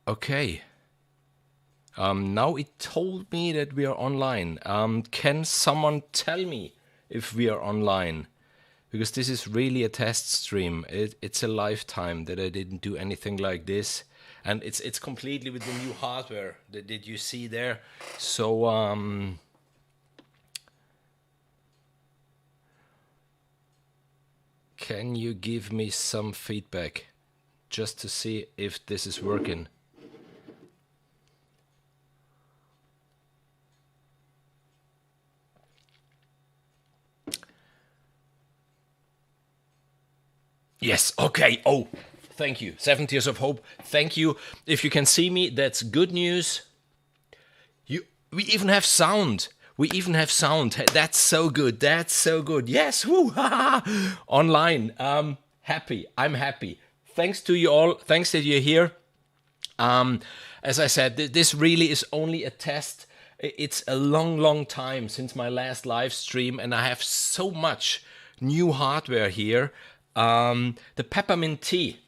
Okay. Now it told me that we are online. Can someone tell me if we are online? Because this is really a test stream. It's a lifetime that I didn't do anything like this. And it's completely with the new hardware that did you see there. So can you give me some feedback just to see if this is working? Yes, okay. Oh, thank you. 7 Tears of Hope. Thank you. If you can see me, that's good news. We even have sound. We even have sound. That's so good. That's so good. Yes, woo, online. Happy. I'm happy. Thanks to you all. Thanks that you're here. As I said, this really is only a test. It's a long time since my last live stream, and I have so much new hardware here. The peppermint tea.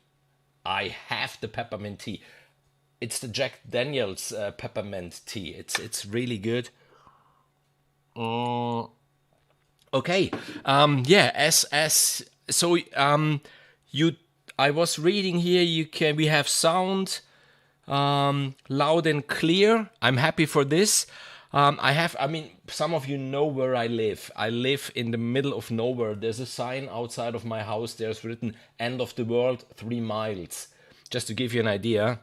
I have the peppermint tea. It's the Jack Daniels peppermint tea. It's really good. Okay. Yeah. I was reading here. We have sound. Loud and clear. I'm happy for this. Some of you know where I live. I live in the middle of nowhere. There's a sign outside of my house. There's written "End of the world, 3 miles." Just to give you an idea.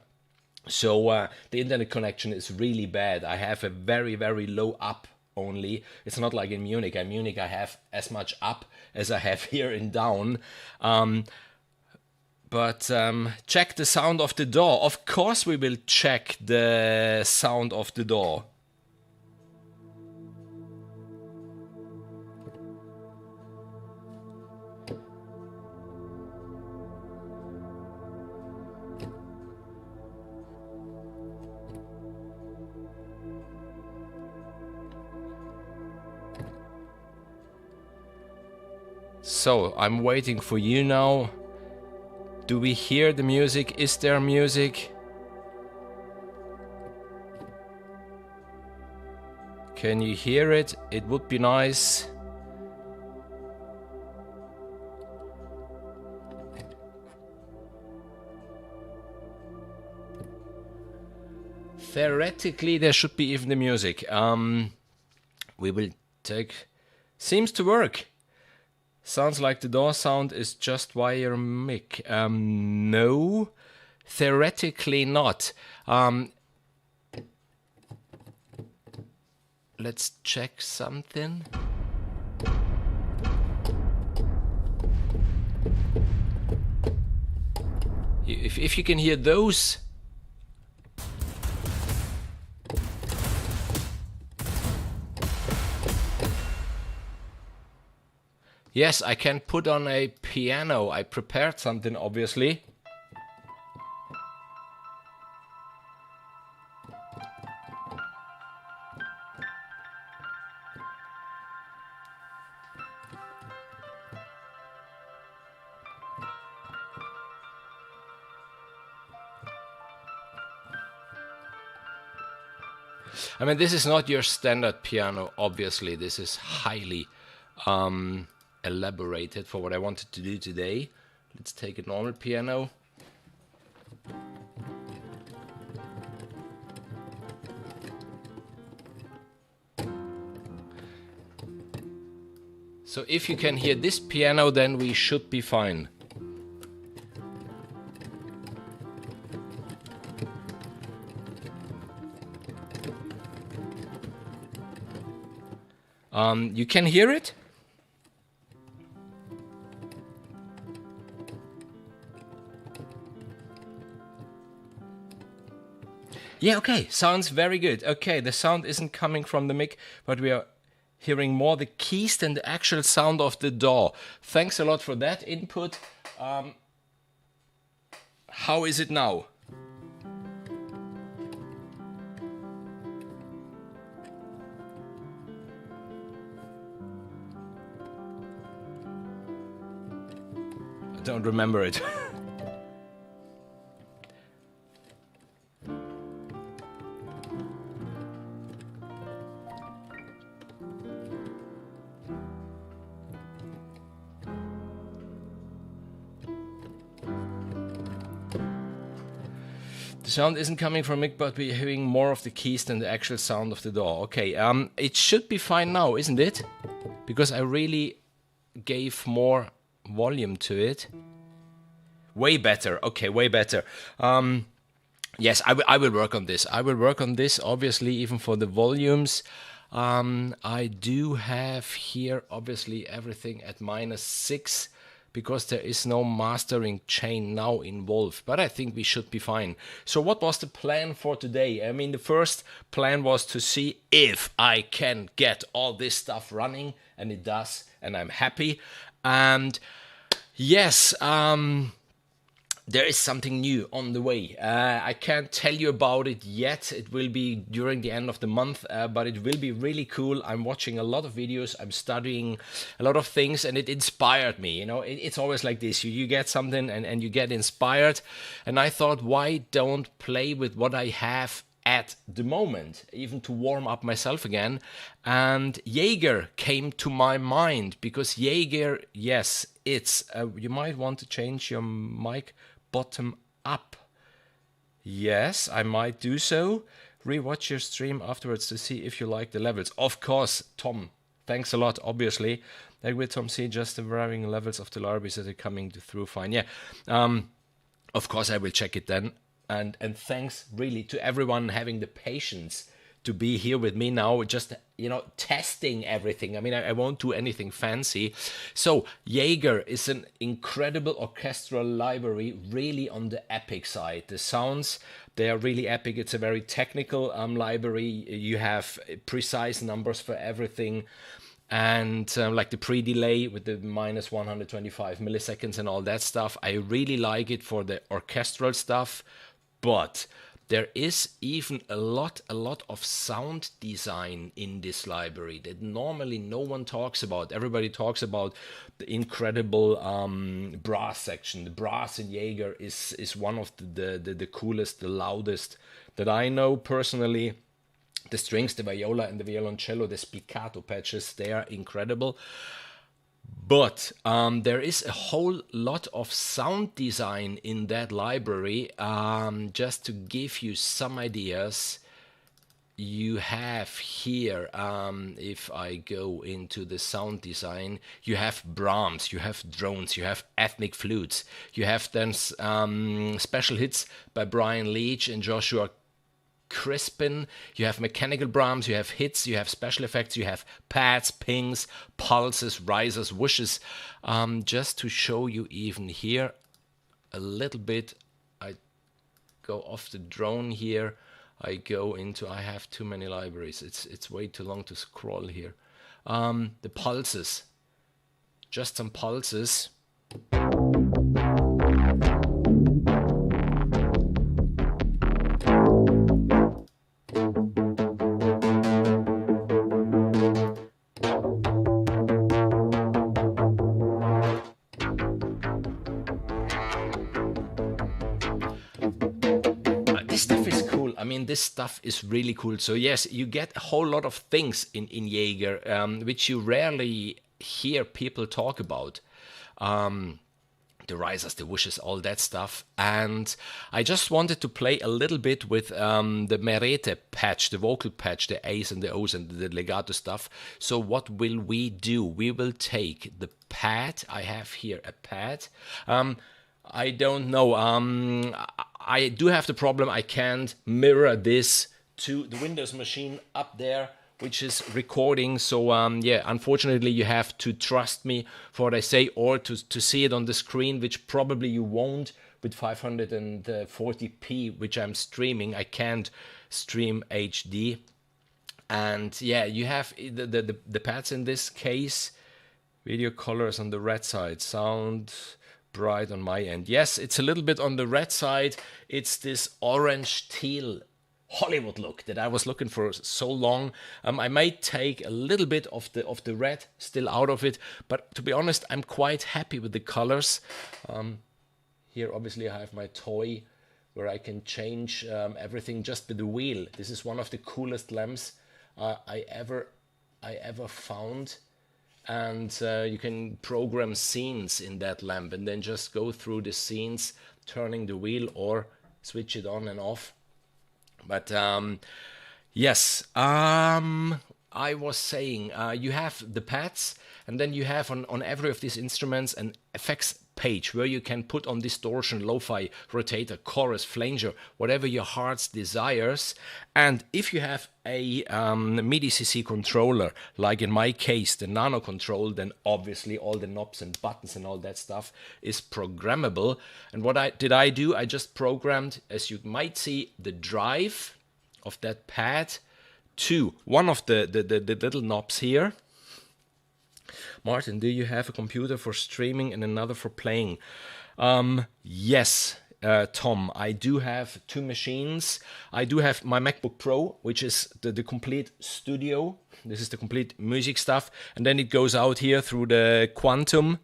So the internet connection is really bad. I have a very low up only. It's not like in Munich. In Munich, I have as much up as I have here in down. But check the sound of the door. Of course we will check the sound of the door. So I'm waiting for you now. Do we hear the music? Is there music? Can you hear it? It would be nice. Theoretically, there should be even the music. We will take... Seems to work. Sounds like the door sound is just via mic. No, theoretically not. Let's check something. If you can hear those... Yes, I can put on a piano. I prepared something, obviously. I mean, this is not your standard piano, obviously. This is highly... elaborated for what I wanted to do today. Let's take a normal piano. So if you can hear this piano, then we should be fine. You can hear it? Yeah, okay, sounds very good. Okay, the sound isn't coming from the mic, but we are hearing more the keys than the actual sound of the door. Thanks a lot for that input. How is it now? I don't remember it. Sound isn't coming from mic, but we're hearing more of the keys than the actual sound of the door. Okay, it should be fine now, isn't it? Because I really gave more volume to it. Way better. Okay, way better. Yes, I will work on this. I will work on this, obviously, even for the volumes. I do have here, obviously, everything at -6 because there is no mastering chain now involved. But I think we should be fine. So what was the plan for today? I mean, the first plan was to see if I can get all this stuff running, and it does, and I'm happy. And yes, there is something new on the way. I can't tell you about it yet. It will be during the end of the month, but it will be really cool. I'm watching a lot of videos. I'm studying a lot of things, and it inspired me. You know, it's always like this. You get something and you get inspired. And I thought, why don't play with what I have at the moment, even to warm up myself again. And Jaeger came to my mind because Jaeger, yes, it's, you might want to change your mic bottom up. Yes, I might do so. Rewatch your stream afterwards to see if you like the levels. Of course, Tom. Thanks a lot, obviously. Like with Tom C, just the varying levels of the libraries that are coming through fine. Yeah, of course I will check it then. And thanks really to everyone having the patience to be here with me now, just, you know, testing everything. I mean, I won't do anything fancy. So Jaeger is an incredible orchestral library, really on the epic side. The sounds, they are really epic. It's a very technical library. You have precise numbers for everything. And like the pre-delay with the -125 milliseconds and all that stuff. I really like it for the orchestral stuff. But there is even a lot of sound design in this library that normally no one talks about. Everybody talks about the incredible brass section. The brass in Jaeger is one of the coolest, the loudest that I know personally. The strings, the viola and the violoncello, the spiccato patches, they are incredible. But there is a whole lot of sound design in that library. Just to give you some ideas, you have here, if I go into the sound design, you have Brahms, you have drones, you have ethnic flutes, you have then special hits by Brian Leach and Joshua Crispin, you have mechanical Brahms, you have hits, you have special effects, you have pads, pings, pulses, risers, whooshes. Just to show you even here a little bit, I go off the drone here, I go into, I have too many libraries, it's way too long to scroll here. The pulses, just some pulses. This stuff is really cool. So yes, you get a whole lot of things in Jaeger, which you rarely hear people talk about. The risers, the whooshes, all that stuff. And I just wanted to play a little bit with the Merethe patch, the vocal patch, the A's and the O's and the legato stuff. So what will we do? We will take the pad. I have here a pad. I don't know. I do have the problem I can't mirror this to the Windows machine up there, which is recording. So yeah, unfortunately you have to trust me for what I say, or to see it on the screen, which probably you won't with 540p, which I'm streaming. I can't stream HD. And yeah, you have the pads in this case. Video colors on the red side, sound bright on my end. Yes, it's a little bit on the red side. It's this orange teal Hollywood look that I was looking for so long. I might take a little bit of the red still out of it, but to be honest, I'm quite happy with the colors. Here obviously I have my toy where I can change everything just with the wheel. This is one of the coolest lamps I ever found. And you can program scenes in that lamp and then just go through the scenes, turning the wheel or switch it on and off. But yes, I was saying you have the pads, and then you have on every of these instruments an effects page where you can put on distortion, lo-fi, rotator, chorus, flanger, whatever your heart's desires. And if you have a MIDI CC controller, like in my case the Nano Control, then obviously all the knobs and buttons and all that stuff is programmable. And what I do, I just programmed, as you might see, the drive of that pad to one of the little knobs here. Martin, do you have a computer for streaming and another for playing? Yes, Tom, I do have two machines. I do have my MacBook Pro, which is the complete studio. This is the complete music stuff. And then it goes out here through the Quantum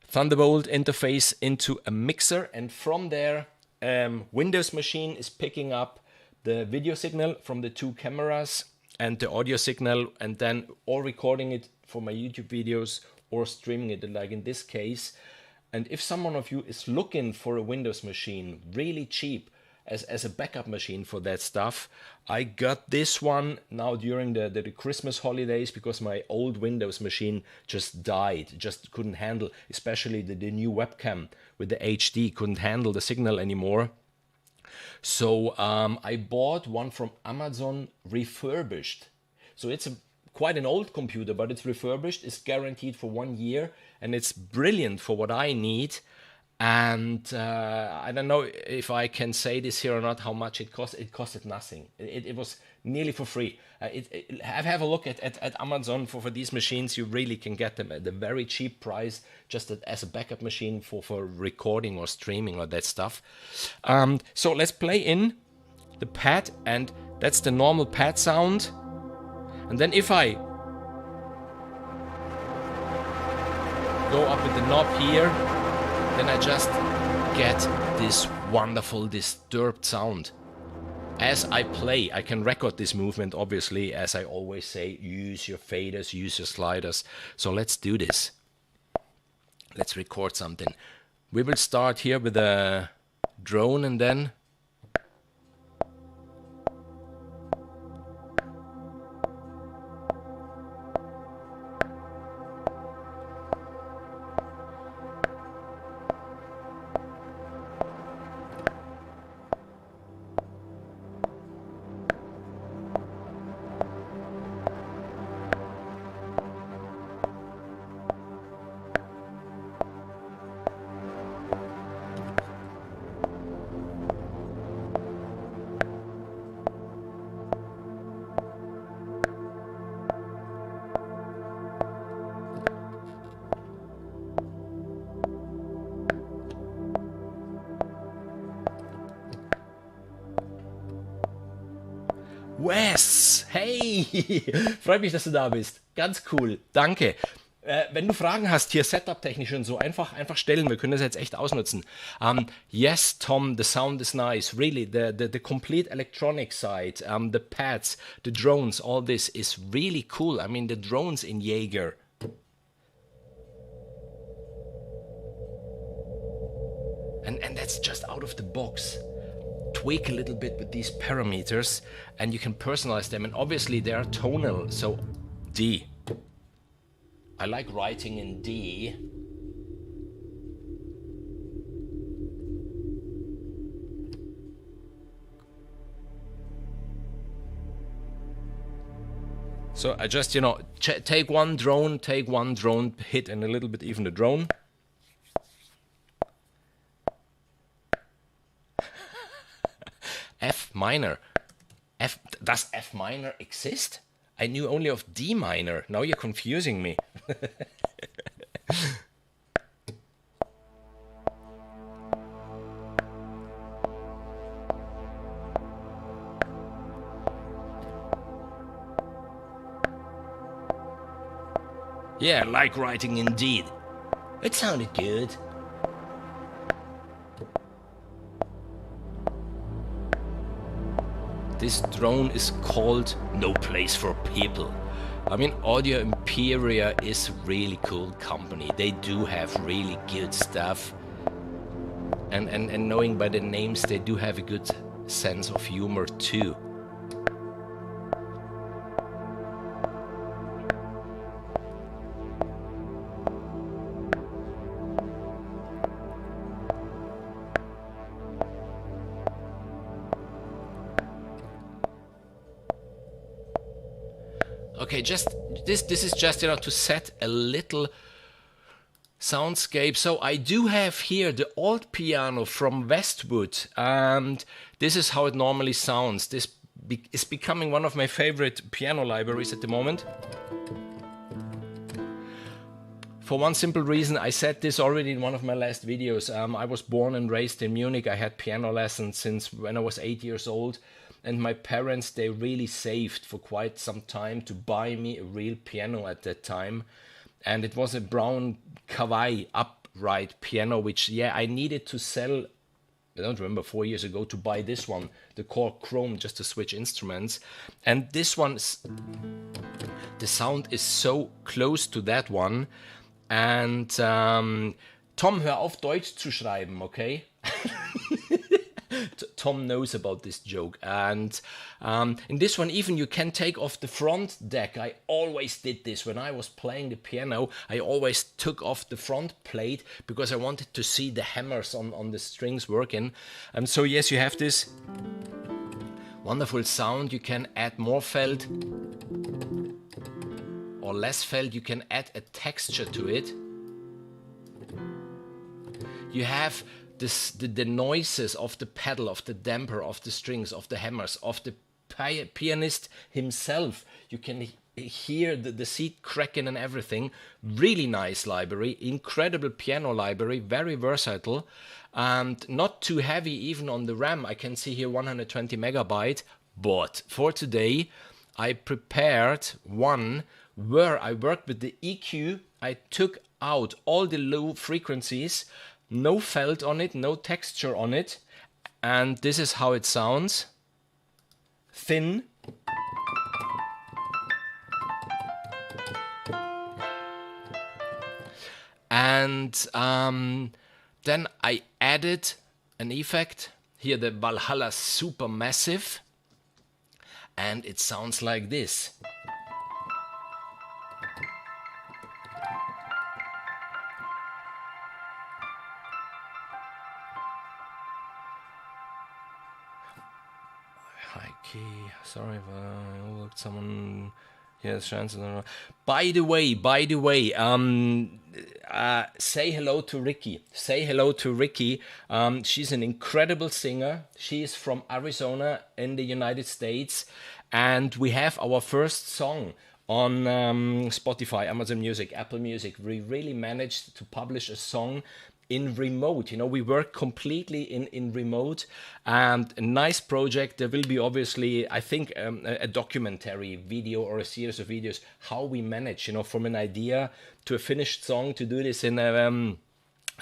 Thunderbolt interface into a mixer. And from there, Windows machine is picking up the video signal from the two cameras and the audio signal, and then or recording it for my YouTube videos or streaming it, like in this case. And if someone of you is looking for a Windows machine really cheap as a backup machine for that stuff, I got this one now during the Christmas holidays, because my old Windows machine just died, just couldn't handle, especially the new webcam with the HD couldn't handle the signal anymore. So I bought one from Amazon refurbished. So it's quite an old computer, but it's refurbished. It's guaranteed for 1 year, and it's brilliant for what I need. And I don't know if I can say this here or not, how much it cost. It costed nothing. It was nearly for free. Have a look at Amazon for these machines. You really can get them at a very cheap price, just as a backup machine for recording or streaming or that stuff. So let's play in the pad, and that's the normal pad sound. And then if I go up with the knob here, then I just get this wonderful disturbed sound. As I play, I can record this movement, obviously, as I always say, use your faders, use your sliders. So let's do this. Let's record something. We will start here with a drone, and then Wes, hey, freut mich, dass du da bist. Ganz cool, danke. Wenn du Fragen hast hier Setup-technisch und so, einfach stellen. Wir können das jetzt echt ausnutzen. Yes, Tom, the sound is nice. Really, the complete electronic side, the pads, the drones, all this is really cool. I mean, the drones in Jaeger. And that's just out of the box. Tweak a little bit with these parameters, and you can personalize them. And obviously they are tonal, so D. I like writing in D. So I just, take one drone, hit, and a little bit even the drone. F minor. Does F minor exist? I knew only of D minor. Now you're confusing me. Yeah, like writing indeed. It sounded good. This drone is called No Place for People. I mean, Audio Imperia is a really cool company. They do have really good stuff. And knowing by the names, they do have a good sense of humor too. Okay, just this is just, you know, to set a little soundscape. So I do have here the old piano from Westwood, and this is how it normally sounds. This is becoming one of my favorite piano libraries at the moment. For one simple reason, I said this already in one of my last videos. I was born and raised in Munich. I had piano lessons since when I was 8 years old. And my parents, they really saved for quite some time to buy me a real piano at that time. And it was a brown Kawai upright piano, which, yeah, I needed to sell, I don't remember, 4 years ago to buy this one, the Core Chrome, just to switch instruments. And this one, the sound is so close to that one. And Tom, hör auf Deutsch zu schreiben, okay? Tom knows about this joke. And in this one, even you can take off the front deck. I always did this when I was playing the piano. I always took off the front plate because I wanted to see the hammers on the strings working. So yes, you have this wonderful sound. You can add more felt or less felt. You can add a texture to it. You have the noises of the pedal, of the damper, of the strings, of the hammers, of the pianist himself. You can hear the seat cracking and everything. Really nice library, incredible piano library, very versatile, and not too heavy even on the RAM. I can see here 120 megabyte, but for today I prepared one where I worked with the EQ. I took out all the low frequencies, no felt on it, no texture on it, and this is how it sounds. Thin. And then I added an effect, here the Valhalla Supermassive, and it sounds like this. Sorry if I overlooked someone. Yes, chance. By the way, say hello to Ricky. Say hello to Ricky. She's an incredible singer. She is from Arizona in the United States, and we have our first song on Spotify, Amazon Music, Apple Music. We really managed to publish a song in remote. You know, we work completely in remote, and a nice project. There will be obviously, I think, a documentary video or a series of videos how we manage, you know, from an idea to a finished song to do this in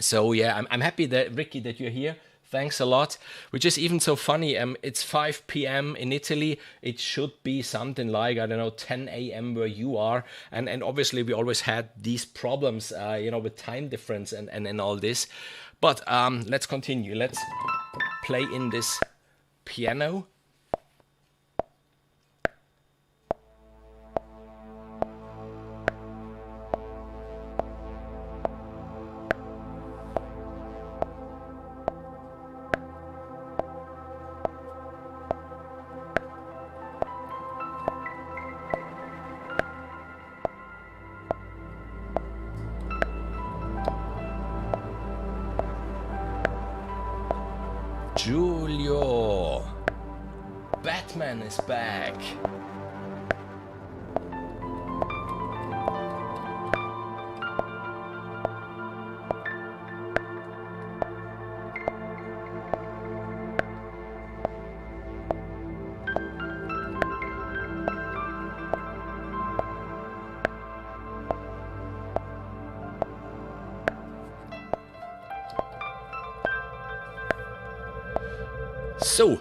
so yeah, I'm happy that Ricky that you're here. Thanks a lot. Which is even so funny. It's 5 p.m. in Italy. It should be something like, I don't know, 10 a.m. where you are. And obviously we always had these problems, you know, with time difference and all this. But let's continue. Let's play in this piano. Giulio, Batman is back. So,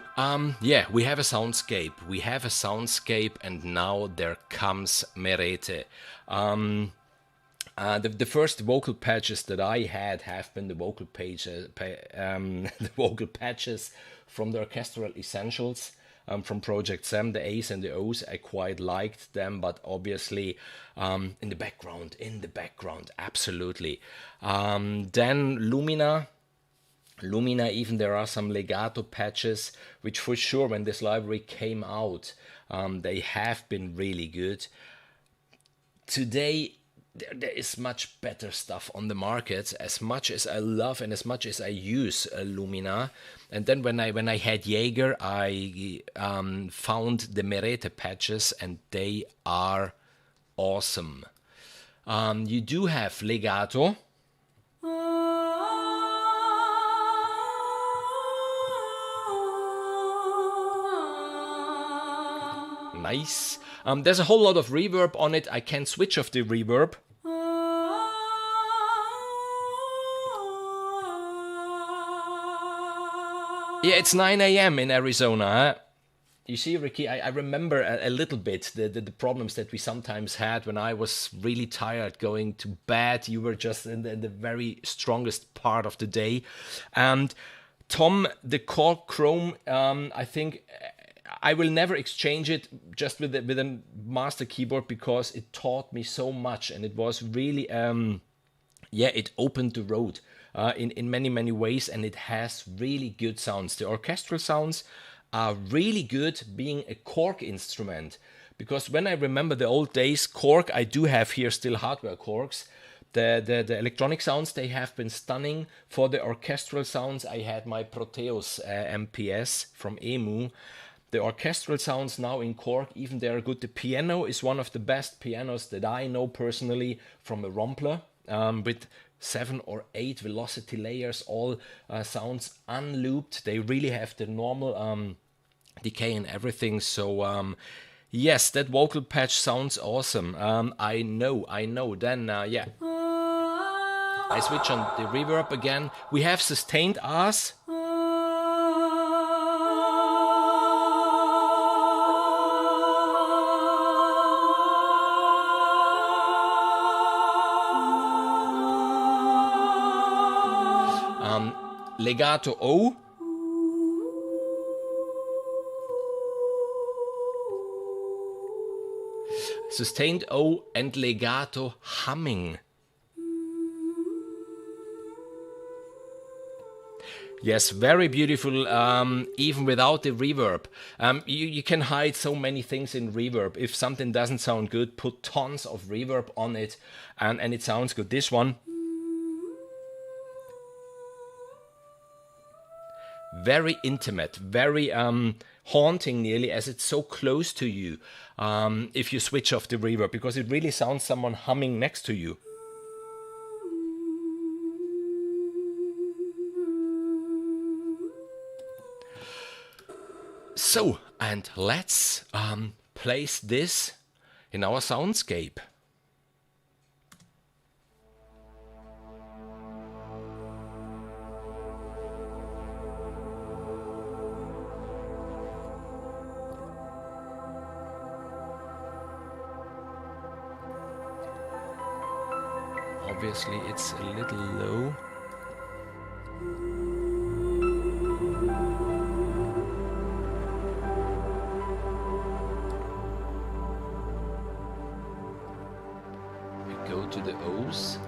yeah, we have a soundscape. We have a soundscape, and now there comes Merethe. The first vocal patches that I had have been the vocal the vocal patches from the Orchestral Essentials from Project Sam, the A's and the O's. I quite liked them, but obviously in the background, absolutely. Then Lumina, even there are some legato patches, which for sure when this library came out, they have been really good. Today, there is much better stuff on the market. As much as I love and as much as I use Lumina, and then when I had Jaeger, I found the Merethe patches, and they are awesome. You do have legato. Nice. There's a whole lot of reverb on it. I can switch off the reverb. Yeah, it's 9 a.m. in Arizona. Huh? You see, Ricky, I remember a little bit the problems that we sometimes had when I was really tired going to bed. You were just in the very strongest part of the day. And Tom, the Korg Chrome, I think I will never exchange it just with a master keyboard, because it taught me so much, and it was really, it opened the road in many ways, and it has really good sounds. The orchestral sounds are really good being a Korg instrument, because when I remember the old days, Korg, I do have here still hardware Korgs. The electronic sounds, they have been stunning. For the orchestral sounds, I had my Proteus MPS from EMU. The orchestral sounds now in Korg, even they are good. The piano is one of the best pianos that I know personally from a Rompler, with 7 or 8 velocity layers, all sounds unlooped. They really have the normal decay and everything. So yes, that vocal patch sounds awesome. I know. Then I switch on the reverb again. We have sustained R's. Legato O. Sustained O and legato humming. Yes, very beautiful, even without the reverb. You can hide so many things in reverb. If something doesn't sound good, put tons of reverb on it, and it sounds good. This one, very intimate, very haunting nearly, as it's so close to you if you switch off the reverb, because it really sounds someone humming next to you. So, and let's place this in our soundscape. Obviously, it's a little low. We go to the O's.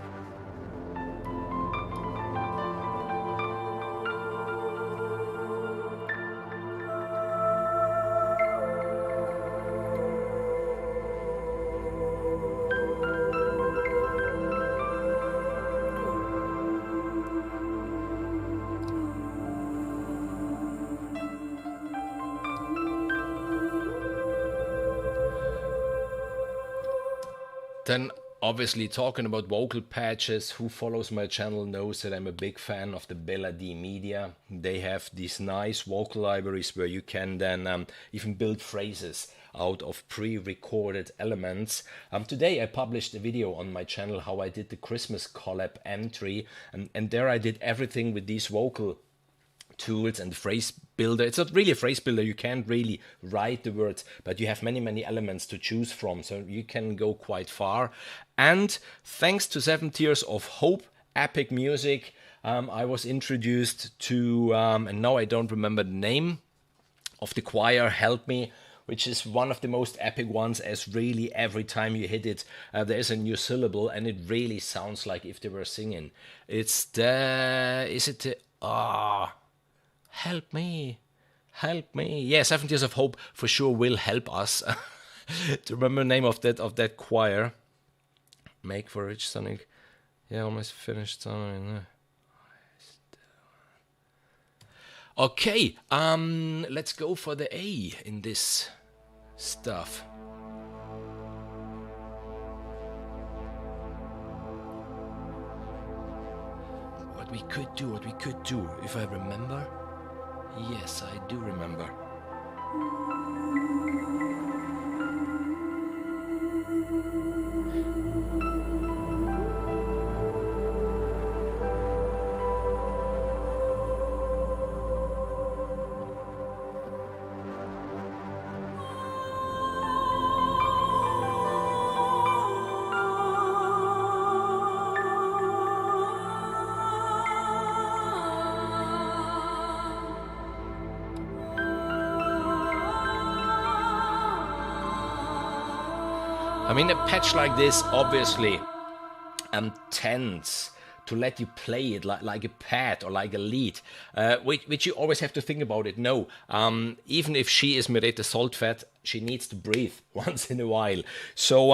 Then obviously talking about vocal patches, who follows my channel knows that I'm a big fan of the Bella D Media. They have these nice vocal libraries where you can then even build phrases out of pre-recorded elements. Today I published a video on my channel how I did the Christmas collab entry, and there I did everything with these vocal tools and the phrase builder. It's not really a phrase builder. You can't really write the words, but you have many elements to choose from. So you can go quite far. And thanks to 7 Tears of Hope, epic music, I was introduced to, and now I don't remember the name of the choir, help me, which is one of the most epic ones, as really every time you hit it, there is a new syllable, and it really sounds like if they were singing. It's the, is it the, help me. Yeah, 7 Tears of Hope for sure will help us to remember the name of that choir. Make for Rich Sonic. Yeah, almost finished something. Okay, let's go for the A in this stuff. What we could do, if I remember. Yes, I do remember. I mean, a patch like this obviously tends to let you play it like a pad or like a lead, which you always have to think about it. No, even if she is Merethe Soltvedt, she needs to breathe once in a while. So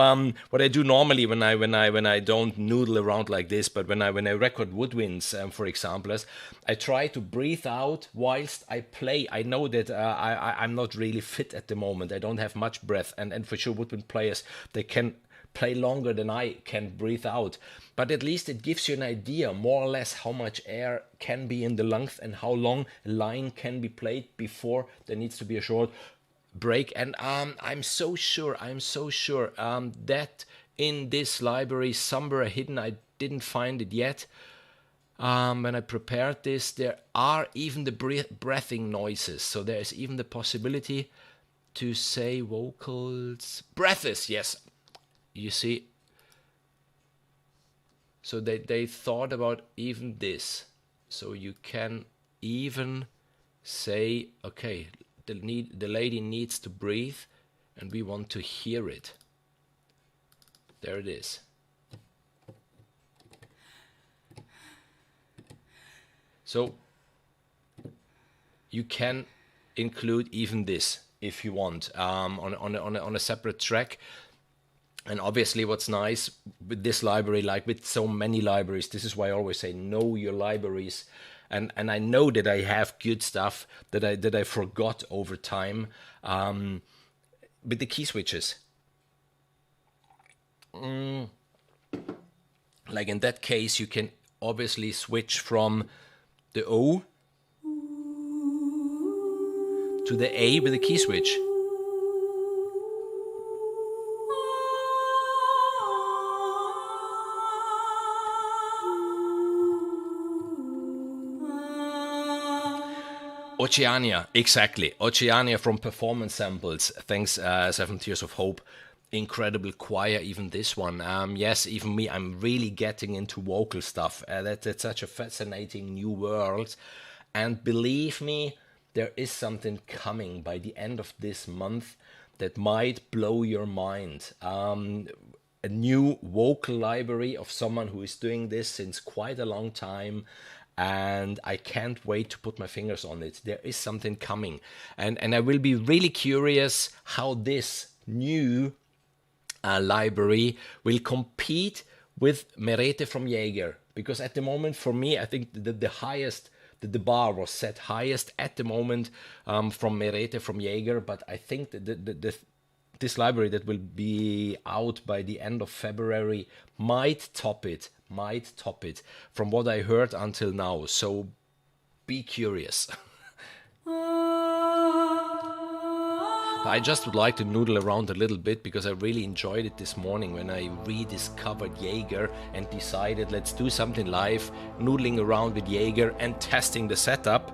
what I do normally when I don't noodle around like this, but when I record woodwinds, for example, is I try to breathe out whilst I play. I know that I'm not really fit at the moment. I don't have much breath, and for sure woodwind players, they can play longer than I can breathe out. But at least it gives you an idea, more or less, how much air can be in the lungs and how long a line can be played before there needs to be a short break. And I'm so sure that in this library, somewhere hidden, I didn't find it yet. When I prepared this, there are even the breathing noises. So there is even the possibility to say vocals. Breathes, yes. You see, so they thought about even this. So you can even say, okay, the lady needs to breathe, and we want to hear it. There it is. So you can include even this if you want on a separate track. And obviously what's nice with this library, like with so many libraries, this is why I always say know your libraries. And I know that I have good stuff that I forgot over time with the key switches. Like in that case, you can obviously switch from the O to the A with the key switch. Oceania, exactly. Oceania from Performance Samples. Thanks, 7 Tears of Hope. Incredible choir, even this one. Yes, even me, I'm really getting into vocal stuff. That's such a fascinating new world. And believe me, there is something coming by the end of this month that might blow your mind. A new vocal library of someone who is doing this since quite a long time. And I can't wait to put my fingers on it. There is something coming. And I will be really curious how this new library will compete with Merethe from Jaeger. Because at the moment, for me, I think the highest, the bar was set highest at the moment from Merethe from Jaeger. But I think that this library that will be out by the end of February might top it from what I heard until now. So be curious. I just would like to noodle around a little bit because I really enjoyed it this morning when I rediscovered Jaeger and decided let's do something live, noodling around with Jaeger and testing the setup.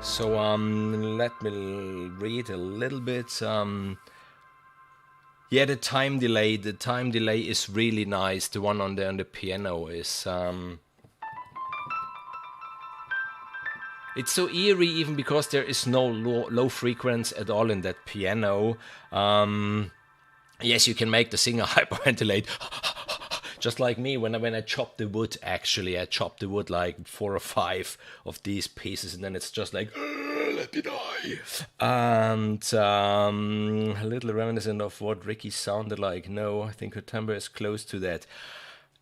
So let me read a little bit. Yeah, the time delay. The time delay is really nice. The one on the piano is. It's so eerie, even because there is no low frequency at all in that piano. Yes, you can make the singer hyperventilate. Just like me, when I chop the wood, actually, I chop the wood like 4 or 5 of these pieces, and then it's just like, let me die. And a little reminiscent of what Ricky sounded like. No, I think her timbre is close to that.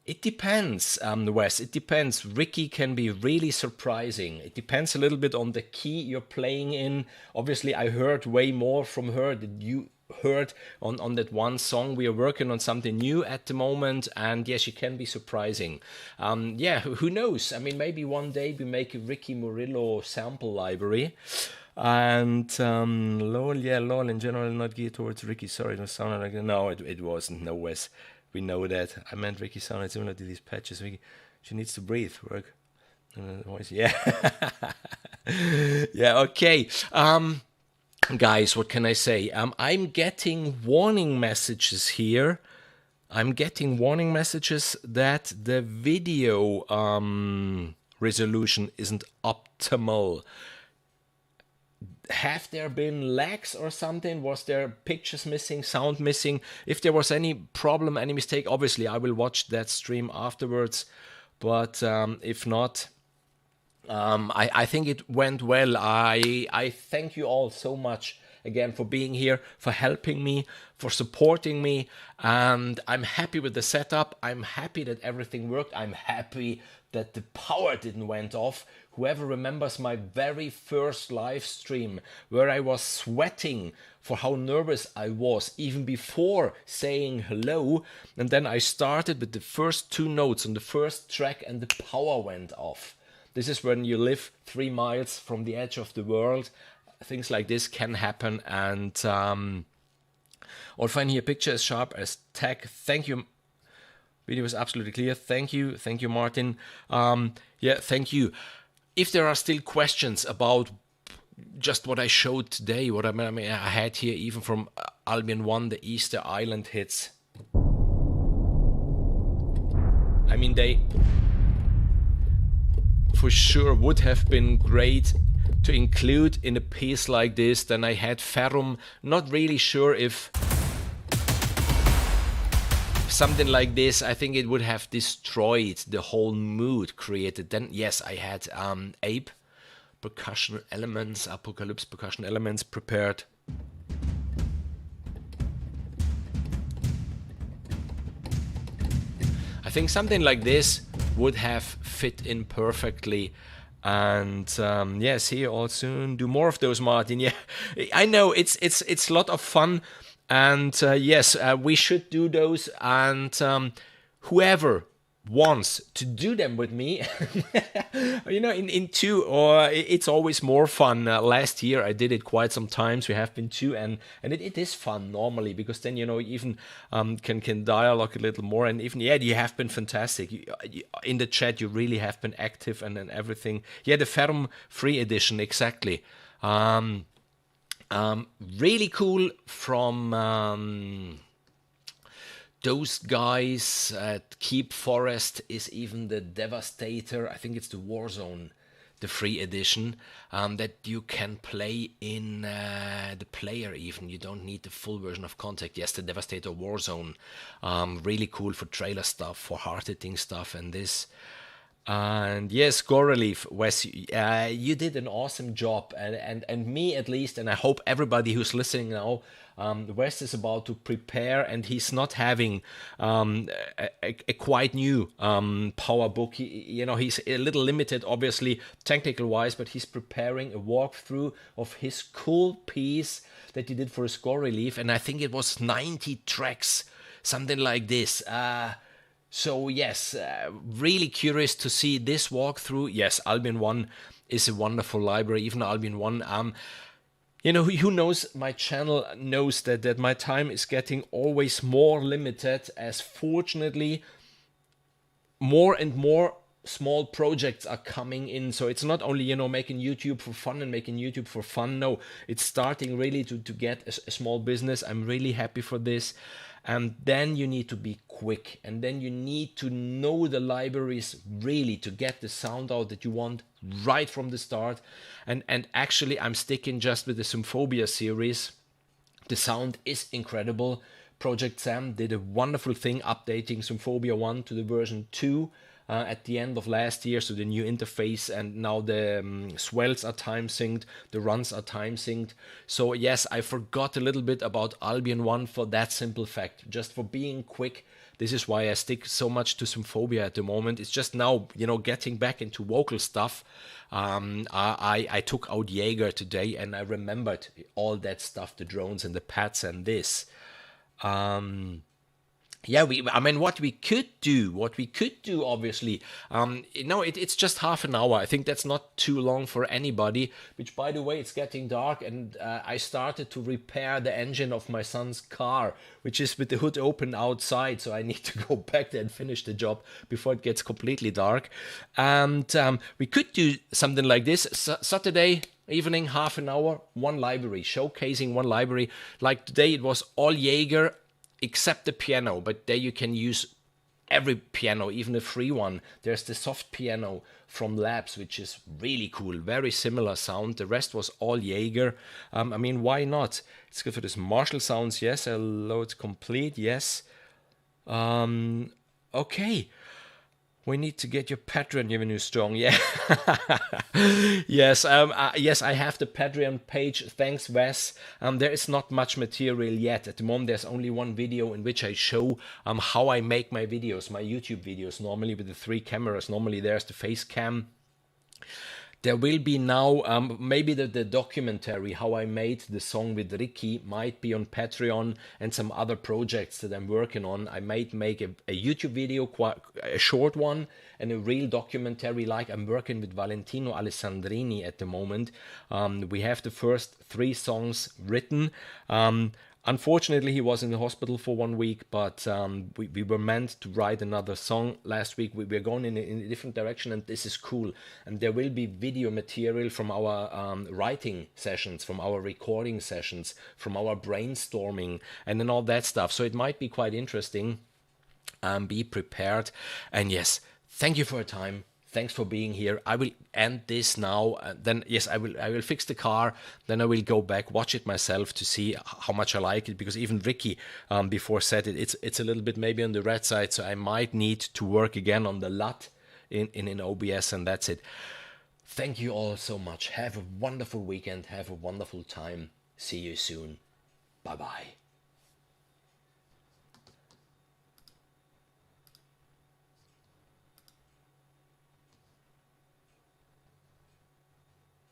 It depends, Wes. It depends. Ricky can be really surprising. It depends a little bit on the key you're playing in. Obviously, I heard way more from her than you heard on that one song. We are working on something new at the moment, and yes, she can be surprising. Yeah, who knows? I mean, maybe one day we make a Ricky Murillo sample library. And LOL in general, not geared towards Ricky. Sorry, it was sounded like no, it wasn't. No, Wes. We know that. I meant Ricky sounded similar to these patches. Ricky, she needs to breathe. Work. Yeah. Yeah. Okay. Guys, what can I say? I'm getting warning messages here. I'm getting warning messages that the video resolution isn't optimal. Have there been lags or something? Was there pictures missing, sound missing? If there was any problem, any mistake, obviously I will watch that stream afterwards. But if not, I think it went well. I thank you all so much again for being here, for helping me, for supporting me. And I'm happy with the setup. I'm happy that everything worked. I'm happy that the power didn't went off. Whoever remembers my very first live stream where I was sweating for how nervous I was even before saying hello, and then I started with the first 2 notes on the first track and the power went off. This is when you live 3 miles from the edge of the world. Things like this can happen, and I'll find here picture as sharp as tech. Thank you. Video is absolutely clear. Thank you, Martin. Yeah, thank you. If there are still questions about just what I showed today, what I had here, even from Albion 1, the Easter Island hits. I mean, they for sure would have been great to include in a piece like this. Then I had Ferrum. Not really sure if something like this, I think it would have destroyed the whole mood created. Then yes, I had Ape percussion elements, Apocalypse percussion elements prepared. I think something like this would have fit in perfectly. And yeah, see you all soon. Do more of those, Martin. Yeah, I know it's a lot of fun. And yes, we should do those. And whoever wants to do them with me, you know, in 2, or it's always more fun. Last year I did it quite some times. We have been 2, and it is fun normally, because then, you know, even can dialogue a little more. And even, yeah, you have been fantastic. You, in the chat, you really have been active and everything. Yeah, the Ferrum free edition, exactly. Really cool from those guys at Keep Forest is even the Devastator. I think it's the Warzone, the free edition, that you can play in the player even. You don't need the full version of Contact. Yes, the Devastator Warzone. Really cool for trailer stuff, for hard-hitting stuff, and this. And yes, Gore Relief, Wes, you did an awesome job, and me at least, and I hope everybody who's listening now. Wes is about to prepare, and he's not having a quite new power book. You know, he's a little limited, obviously, technical wise, but he's preparing a walkthrough of his cool piece that he did for his Gore Relief, and I think it was 90 tracks, something like this. So yes, really curious to see this walkthrough. Yes, Albion 1 is a wonderful library, even Albion 1. You know, who knows my channel knows that my time is getting always more limited, as fortunately more and more small projects are coming in. So it's not only, you know, making YouTube for fun and making YouTube for fun. No, it's starting really to get a small business. I'm really happy for this. And then you need to be quick, and then you need to know the libraries really to get the sound out that you want right from the start. And actually I'm sticking just with the Symphobia series. The sound is incredible. Project Sam did a wonderful thing updating Symphobia 1 to the version 2 at the end of last year, so the new interface, and now the swells are time synced, the runs are time synced. So yes, I forgot a little bit about Albion 1 for that simple fact, just for being quick. This is why I stick so much to Symphobia at the moment. It's just now, you know, getting back into vocal stuff. I took out Jaeger today, and I remembered all that stuff, the drones and the pads and this. Yeah, I mean, what we could do, obviously, it's just half an hour. I think that's not too long for anybody, which, by the way, it's getting dark, and I started to repair the engine of my son's car, which is with the hood open outside, so I need to go back there and finish the job before it gets completely dark. And we could do something like this, Saturday evening, half an hour, one library, showcasing one library. Like today, it was all Jaeger, except the piano, but there you can use every piano, even a free one. There's the soft piano from Labs, which is really cool, very similar sound. The rest was all Jaeger. I mean, why not? It's good for this Marshall sounds, yes. Load complete, yes. Okay. We need to get your Patreon revenue strong. Yeah. Yes. Yes, I have the Patreon page. Thanks, Wes. There is not much material yet. At the moment, there's only one video in which I show how I make my videos, my YouTube videos, normally with the 3 cameras. Normally, there's the face cam. There will be now, maybe the documentary, how I made the song with Ricky, might be on Patreon, and some other projects that I'm working on. I might make a YouTube video, quite a short one, and a real documentary, like I'm working with Valentino Alessandrini at the moment. We have the first 3 songs written. Unfortunately, he was in the hospital for 1 week, but we were meant to write another song last week. We're going in a different direction, and this is cool. And there will be video material from our writing sessions, from our recording sessions, from our brainstorming, and then all that stuff. So it might be quite interesting. Be prepared. And yes, thank you for your time. Thanks for being here. I will end this now. Then yes, I will fix the car. Then I will go back, watch it myself to see how much I like it. Because even Ricky before said it's a little bit maybe on the red side. So I might need to work again on the LUT in OBS, and that's it. Thank you all so much. Have a wonderful weekend. Have a wonderful time. See you soon. Bye bye.